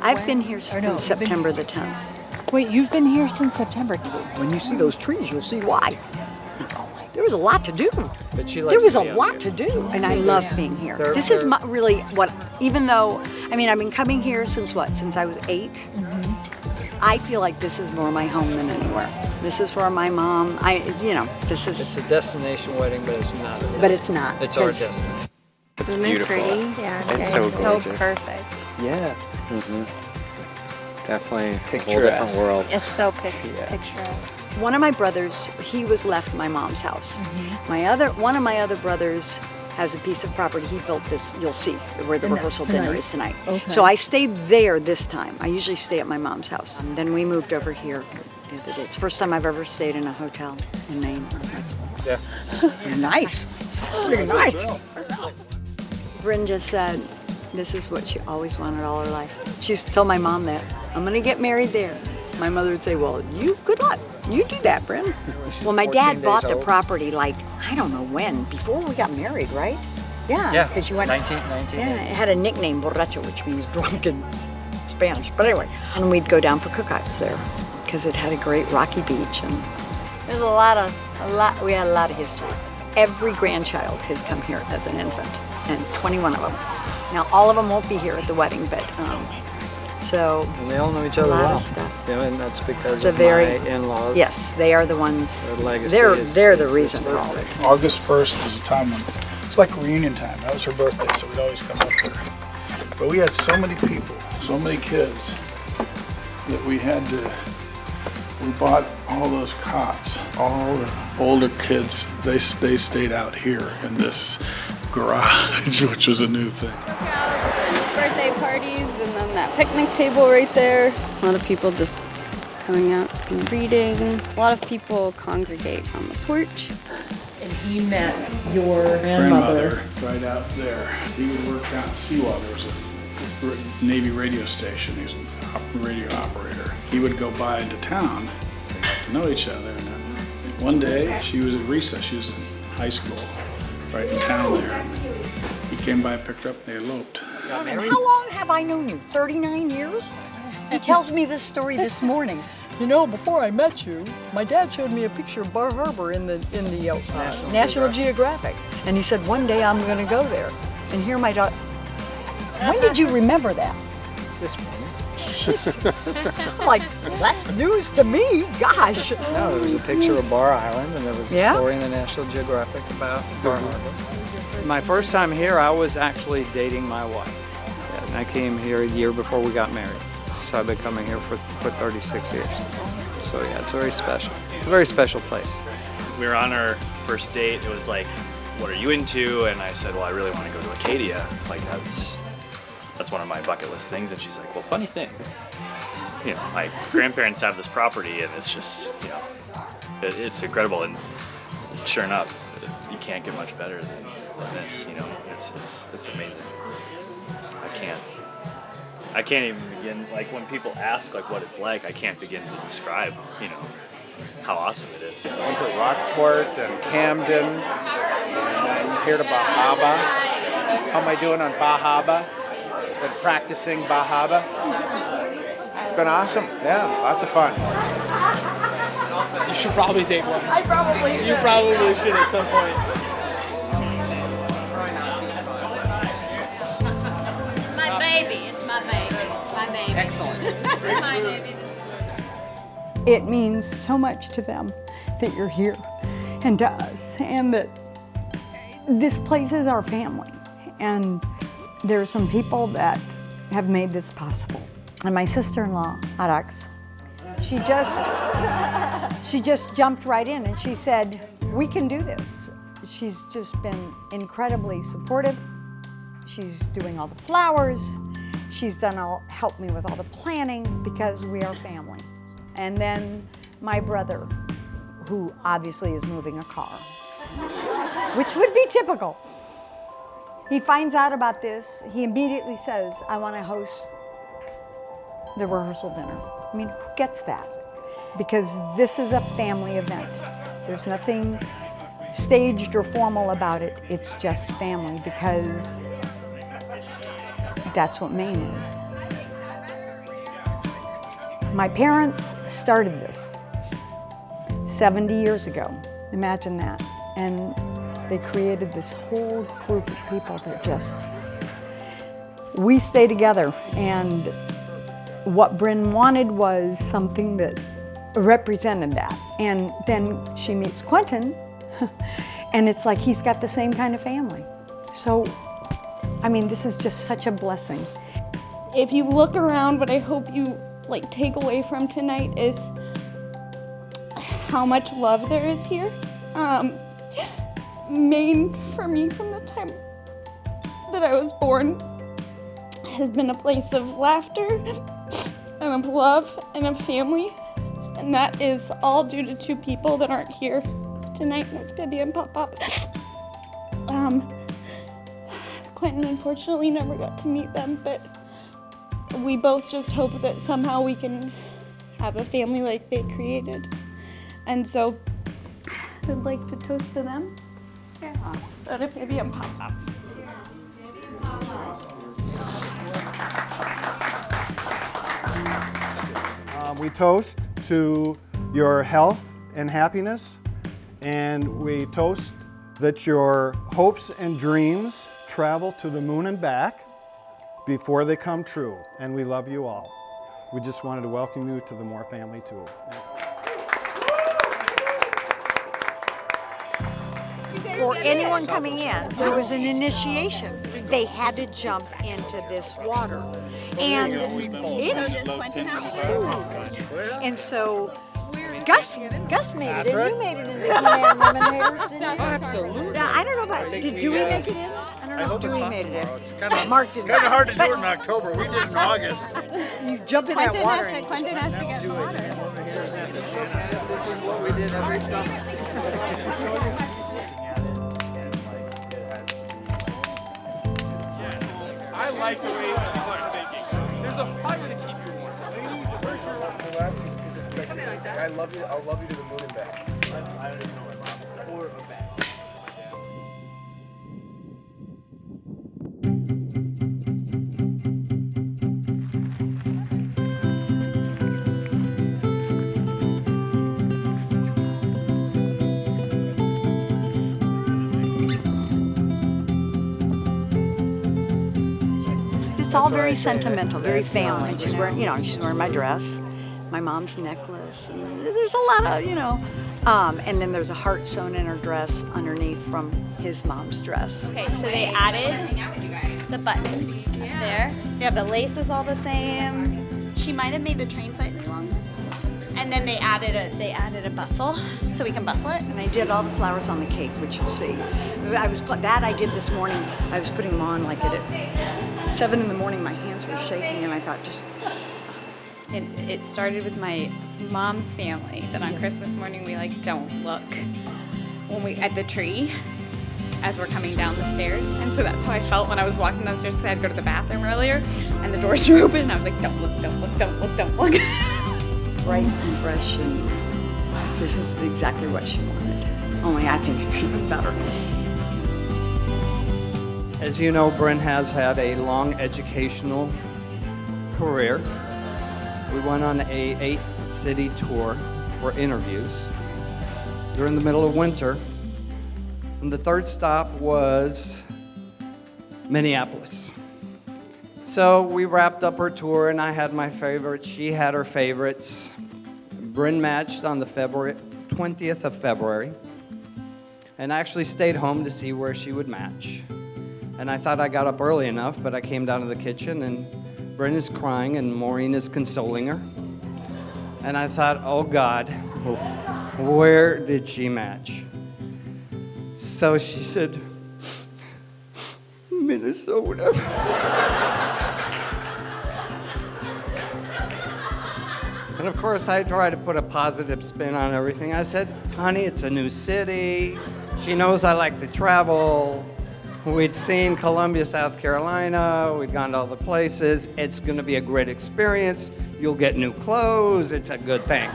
I've been here since September the 10th. Wait, you've been here since September 10th? When you see those trees, you'll see why. There was a lot to do. But she There was a to be lot out to here. do, and I love being here. This is really what, even though, I mean, I've been coming here since what? Since I was 8. Mm-hmm. I feel like this is more my home than anywhere. This is where my mom, this is. It's a destination wedding, but it's not. But it's not. It's our destiny. It's beautiful. Yeah, It's so gorgeous. so perfect. Yeah. Definitely a whole different Picturesque. world. It's so picturesque. One of my brothers, he was left my mom's house. One of my other brothers has a piece of property. He built this, you'll see, where the And rehearsal that's dinner is tonight. Okay. So I stayed there this time. I usually stay at my mom's house. And then we moved over here the other day. It's the first time I've ever stayed in a hotel in Maine. Yeah. Pretty nice. Pretty nice. Bryn just said, this is what she always wanted all her life. She used to tell my mom that, I'm gonna get married there. My mother would say, well, good luck. You do that, Bryn. Well, my 14 dad bought days the old. property like, I don't know when, before we got married, right? Yeah. Yeah. Because you went. 19. Yeah, it had a nickname, borracho, which means drunk in Spanish. But anyway, and we'd go down for cookouts there because it had a great rocky beach, and there's we had a lot of history. Every grandchild has come here as an infant, and 21 of them. Now, all of them won't be here at the wedding, but so. And they all know each other a lot well. of stuff. You know, and that's because It's a of very- my in-laws. Yes, they are the ones. Their legacy They're is the this reason for all birthday. this. August 1st was a time when it's like reunion time. That was her birthday, so we'd always come up here. But we had so many people, so many kids that we bought all those cots. All the older kids, they stayed out here in this garage, which was a new thing. Birthday parties, and then that picnic table right there. A lot of people just coming out and reading. A lot of people congregate on the porch. And he met your Grandmother right out there. He would work down at Seawall. There was a Navy radio station. He was a radio operator. He would go by into town. They got to know each other. And then one day, she was at recess. She was in high school, right in town there. And he came by, picked her up, and they eloped. How long have I known you? 39 years? He tells me this story this morning. You know, before I met you, my dad showed me a picture of Bar Harbor in the National Geographic. And he said, one day I'm going to go there. And here my daughter. When did you remember that? This morning. I'm like, well, that's news to me. Gosh. No, there was a picture of Bar Island, and there was a Yeah? story in the National Geographic about Bar Harbor. My first time here, I was actually dating my wife. And I came here a year before we got married. So I've been coming here for 36 years. So yeah, it's very special. It's a very special place. We were on our first date. It was like, what are you into? And I said, well, I really want to go to Acadia. Like that's one of my bucket list things. And she's like, well, funny thing, you know, my grandparents have this property, and it's just, you know, it's incredible. And sure enough, you can't get much better than this. You know, it's amazing. I can't even begin, like when people ask like what it's like, I can't begin to describe, you know, how awesome it is. Went to Rockport and Camden, and I'm here to Bahaba. How am I doing on Bahaba? Been practicing Bahaba. It's been awesome. Yeah, lots of fun. You should probably take one. You probably should at some point. My baby. It's my baby. It's my baby. Excellent. It's my baby. It means so much to them that you're here and to us, and that this place is our family. And there are some people that have made this possible. And my sister-in-law, Arax, she just jumped right in and she said, we can do this. She's just been incredibly supportive. She's doing all the flowers. She's helped me with all the planning because we are family. And then my brother, who obviously is moving a car, which would be typical. He finds out about this. He immediately says, I want to host the rehearsal dinner. I mean, who gets that? Because this is a family event. There's nothing staged or formal about it. It's just family, because that's what Maine is. My parents started this 70 years ago. Imagine that. And they created this whole group of people that just, we stay together. And what Bryn wanted was something that represented that. And then she meets Quentin, and it's like he's got the same kind of family. So, I mean, this is just such a blessing. If you look around, what I hope you take away from tonight is how much love there is here. Maine, for me, from the time that I was born, has been a place of laughter and of love and of family. And that is all due to two people that aren't here tonight, and that's Bibby and Pop Pop. Quentin unfortunately never got to meet them, but we both just hope that somehow we can have a family like they created. And so I'd like to toast to them. Yeah. So to Bibby and Pop Pop. We toast to your health and happiness, and we toast that your hopes and dreams travel to the moon and back before they come true, and we love you all. We just wanted to welcome you to the Moore family too. For anyone coming in, there was an initiation. They had to jump into this water. And it's and so Gus made it in. You made it in the He-Man Women Haters, didn't you? Absolutely. Now, I don't know about, did Dewey make it in? I don't know if Dewey made it in. It's kind of Mark didn't. hard to do it in October. We did it in August. You jump in that water. Quentin has to get in the water. This is what we did every summer. I like the way people are thinking. There's a fire to keep you warm. The last thing is just something like that. I'll love you to the moon and back. I don't even know my mom. Or back. It's all very sentimental, very family. She's wearing, she's wearing my dress, my mom's necklace, and there's a lot of, and then there's a heart sewn in her dress underneath from his mom's dress. Okay, so they added the buttons there. Yeah, the lace is all the same. She might have made the train slightly longer. And then they added a bustle, so we can bustle it. And I did all the flowers on the cake, which you'll see. I did this morning. I was putting them on like at 7 in the morning. My hands were shaking, and I thought It started with my mom's family that on Christmas morning we don't look when we at the tree as we're coming down the stairs, and so that's how I felt when I was walking downstairs because I had to go to the bathroom earlier, and the doors were open, and I was like, don't look, don't look, don't look, don't look. Bright and fresh, and this is exactly what she wanted. Only I think it's even better. As you know, Bryn has had a long educational career. We went on a 8-city tour for interviews during the middle of winter. And the third stop was Minneapolis. So we wrapped up her tour, and I had my favorites. She had her favorites. Bryn matched on the 20th of February, and I actually stayed home to see where she would match. And I thought I got up early enough, but I came down to the kitchen, and Bryn is crying, and Maureen is consoling her. And I thought, oh God, where did she match? So she said, Minnesota. And of course, I tried to put a positive spin on everything. I said, honey, it's a new city. She knows I like to travel. We'd seen Columbia, South Carolina. We'd gone to all the places. It's going to be a great experience. You'll get new clothes. It's a good thing.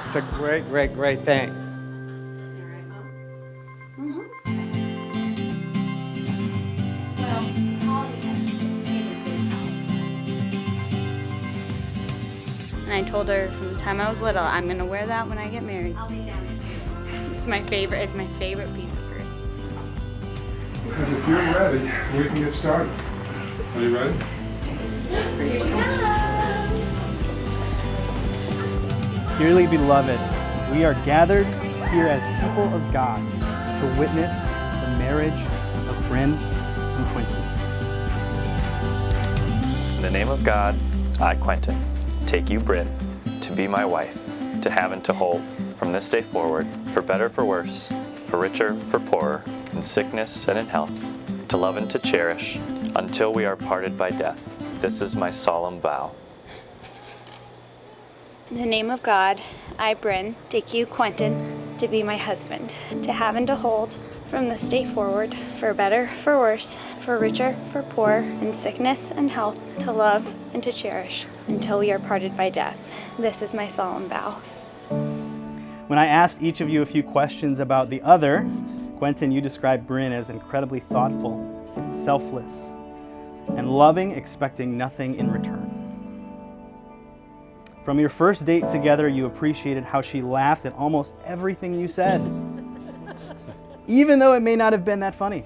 It's a great, great, great thing. And I told her from the time I was little, I'm gonna wear that when I get married. It's my favorite. It's my favorite piece of purse. And if you're ready, we can get started. Are you ready? Dearly beloved, we are gathered here as people of God to witness the marriage of Bryn and Quentin. In the name of God, I, Quentin, take you, Bryn, to be my wife, to have and to hold, from this day forward, for better, for worse, for richer, for poorer, in sickness and in health, to love and to cherish, until we are parted by death. This is my solemn vow. In the name of God, I, Bryn, take you, Quentin, to be my husband, to have and to hold, from this day forward, for better, for worse, for richer, for poorer, in sickness and health, to love and to cherish, until we are parted by death. This is my solemn vow. When I asked each of you a few questions about the other, Quentin, you described Bryn as incredibly thoughtful, selfless, and loving, expecting nothing in return. From your first date together, you appreciated how she laughed at almost everything you said, even though it may not have been that funny.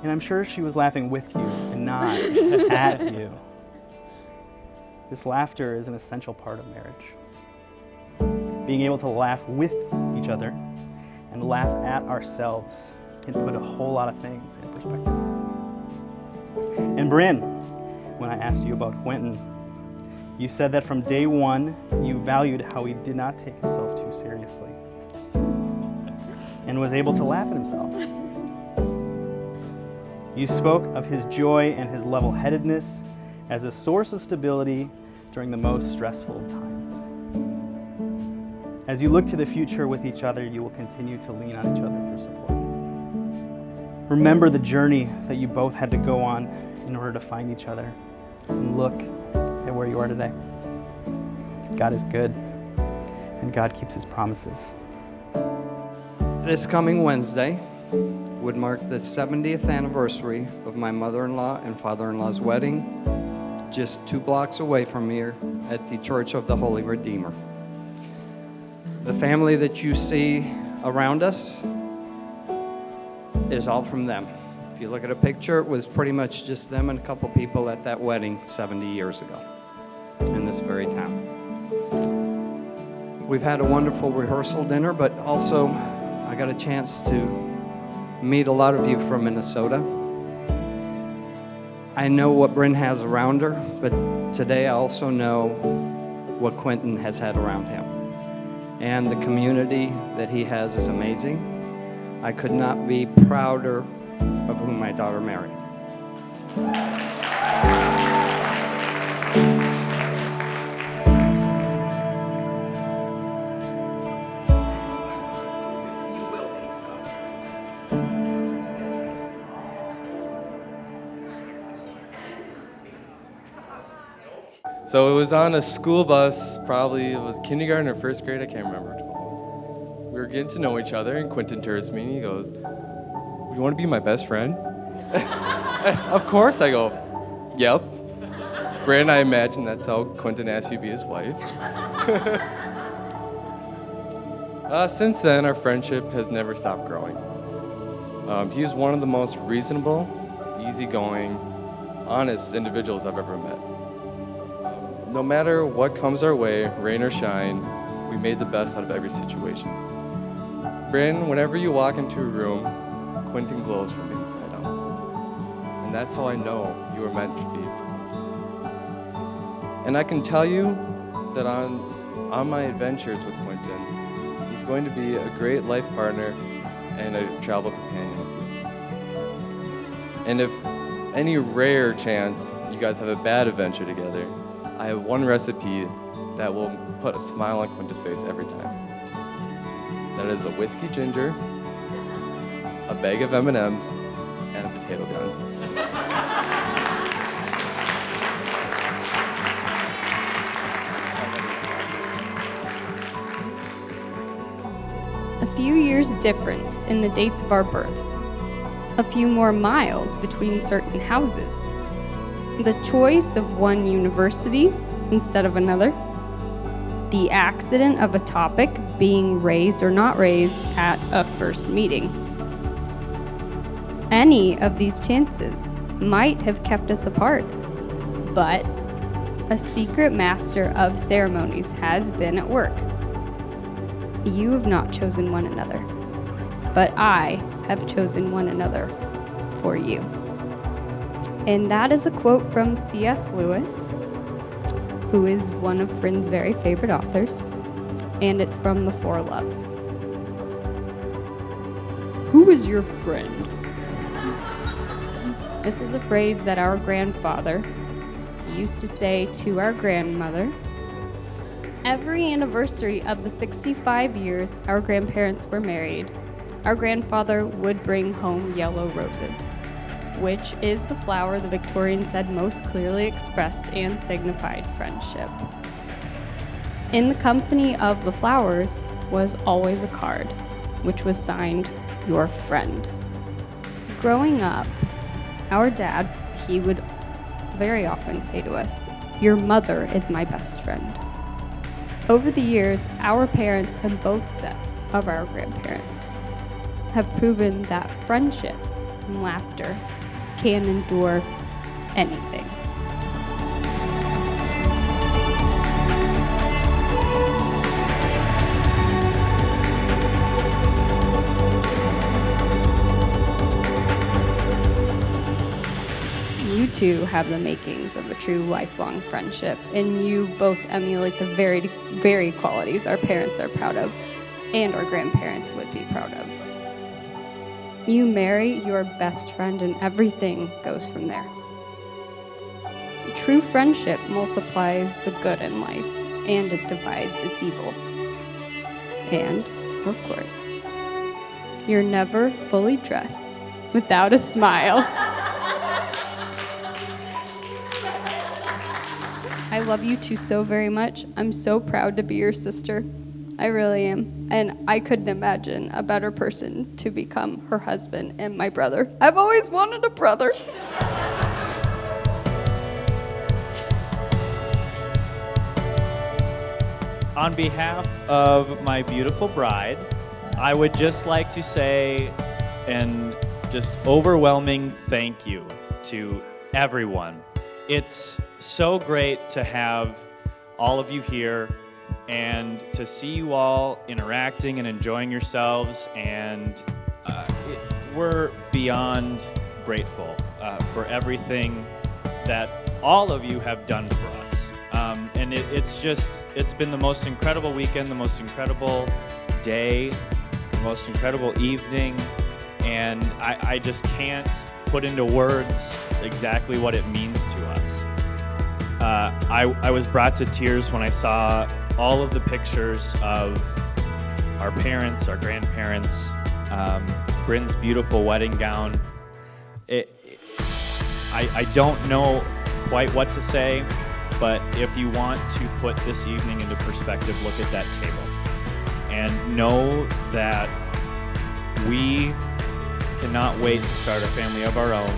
And I'm sure she was laughing with you and not at you. This laughter is an essential part of marriage. Being able to laugh with each other and laugh at ourselves can put a whole lot of things in perspective. And Bryn, when I asked you about Quentin, you said that from day one, you valued how he did not take himself too seriously and was able to laugh at himself. You spoke of his joy and his level-headedness as a source of stability during the most stressful of times. As you look to the future with each other, you will continue to lean on each other for support. Remember the journey that you both had to go on in order to find each other, and look at where you are today. God is good, and God keeps his promises. This coming Wednesday would mark the 70th anniversary of my mother-in-law and father-in-law's wedding, just 2 blocks away from here at the Church of the Holy Redeemer. The family that you see around us is all from them. If you look at a picture, it was pretty much just them and a couple people at that wedding 70 years ago in this very town. We've had a wonderful rehearsal dinner, but also I got a chance to meet a lot of you from Minnesota. I know what Bryn has around her, but today I also know what Quentin has had around him. And the community that he has is amazing. I could not be prouder of whom my daughter married. So it was on a school bus, probably it was kindergarten or first grade, I can't remember which one it was. We were getting to know each other, and Quentin turns to me and he goes, "You want to be my best friend?" Of course, I go, "Yep." Bryn, I imagine that's how Quentin asked you to be his wife. Since then, our friendship has never stopped growing. He was one of the most reasonable, easygoing, honest individuals I've ever met. No matter what comes our way, rain or shine, we made the best out of every situation. Bryn, whenever you walk into a room, Quentin glows from the inside out. And that's how I know you were meant to be. And I can tell you that on my adventures with Quentin, he's going to be a great life partner and a travel companion with you. And if any rare chance you guys have a bad adventure together, I have one recipe that will put a smile on Quentin's face every time. That is a whiskey ginger, a bag of M&Ms, and a potato gun. A few years difference in the dates of our births. A few more miles between certain houses. The choice of one university instead of another, the accident of a topic being raised or not raised at a first meeting. Any of these chances might have kept us apart, but a secret master of ceremonies has been at work. You have not chosen one another, but I have chosen one another for you. And that is a quote from C.S. Lewis, who is one of Bryn's very favorite authors, and it's from The Four Loves. Who is your friend? This is a phrase that our grandfather used to say to our grandmother every anniversary of the 65 years our grandparents were married. Our grandfather would bring home yellow roses, which is the flower the Victorians said most clearly expressed and signified friendship. In the company of the flowers was always a card, which was signed, "Your friend." Growing up, our dad, he would very often say to us, "Your mother is my best friend." Over the years, our parents and both sets of our grandparents have proven that friendship and laughter can endure anything. You two have the makings of a true lifelong friendship, and you both emulate the very, very qualities our parents are proud of and our grandparents would be proud of. You marry your best friend and everything goes from there. True friendship multiplies the good in life and it divides its evils. And, of course, you're never fully dressed without a smile. I love you two so very much. I'm so proud to be your sister. I really am. And I couldn't imagine a better person to become her husband and my brother. I've always wanted a brother. On behalf of my beautiful bride, I would just like to say an just overwhelming thank you to everyone. It's so great to have all of you here and to see you all interacting and enjoying yourselves, and we're beyond grateful for everything that all of you have done for us. And it's been the most incredible weekend, the most incredible day, the most incredible evening, and I just can't put into words exactly what it means to us. I was brought to tears when I saw all of the pictures of our parents, our grandparents, Bryn's beautiful wedding gown. I don't know quite what to say, but if you want to put this evening into perspective, look at that table and know that we cannot wait to start a family of our own.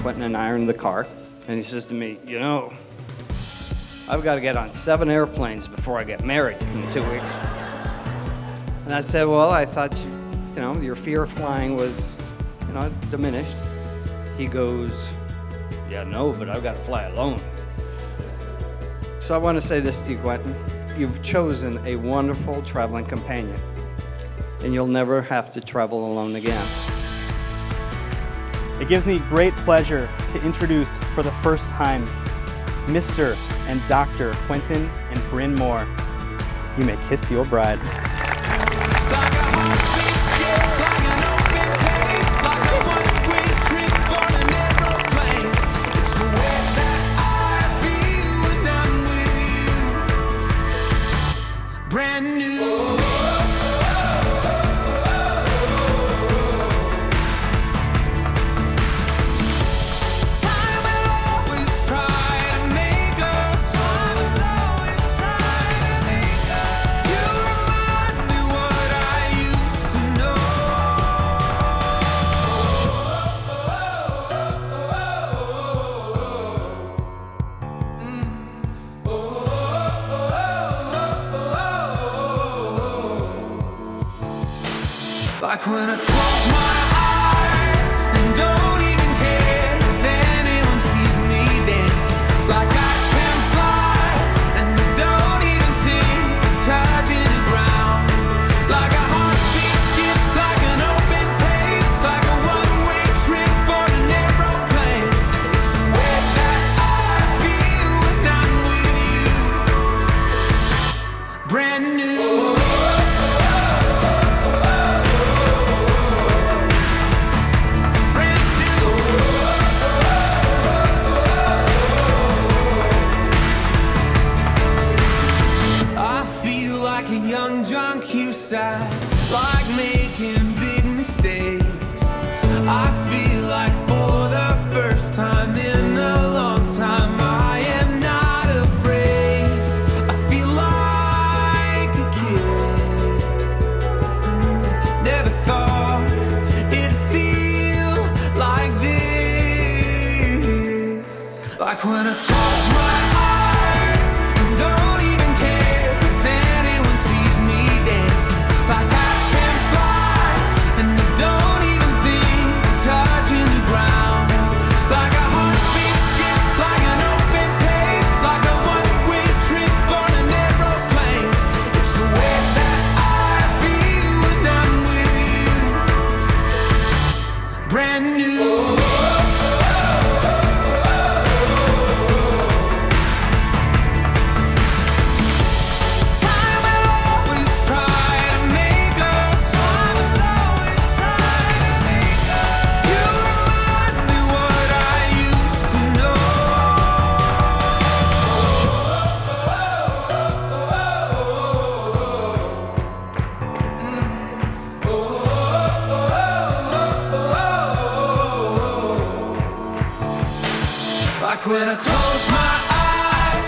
Quentin and I are in the car, and he says to me, "You know, I've got to get on 7 airplanes before I get married in 2 weeks." And I said, "Well, I thought your fear of flying was, diminished." He goes, "Yeah, no, but I've got to fly alone." So I want to say this to you, Quentin. You've chosen a wonderful traveling companion, and you'll never have to travel alone again. It gives me great pleasure to introduce for the first time Mr. and Dr. Quentin and Bryn Moore. You may kiss your bride. Brand new. Like when I close my eyes and don't even care if anyone sees me dancing. Like I can fly and I don't even think of touching the ground. Like a heartbeat skip, like an open page, like a one-way trip on an aeroplane. It's the way that I feel when I'm with you. Brand new. Like a young John Cusack, like making big mistakes. I feel like for the first time in a long time I am not afraid. I feel like a kid. Never thought it'd feel like this. Like when I close my eyes and don't even care if anyone sees me dancing. Like I can fly and I don't even think of touching the ground. Like a heartbeat skip, like an open page, like a one-way trip on an aeroplane. It's the way that I feel when I'm with you. Brand new. Like when I close my eyes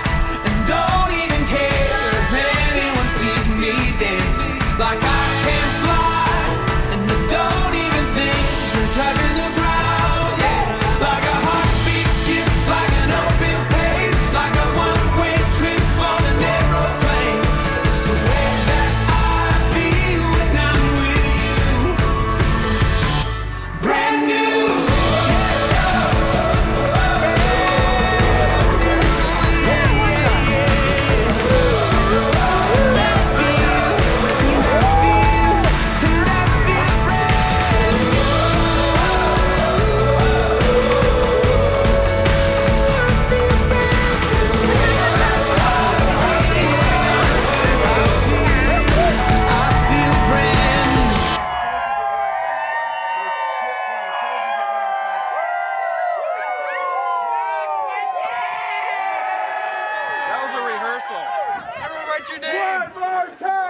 and don't even care if anyone sees me dancing. Like I can fly and I don't even think of touching the ground. Yeah, like a heartbeat skip, like an open page, like a one-way trip on an aeroplane. It's the way that I feel when I'm with you. Brand new. That was a rehearsal. Everyone write your name. One more time.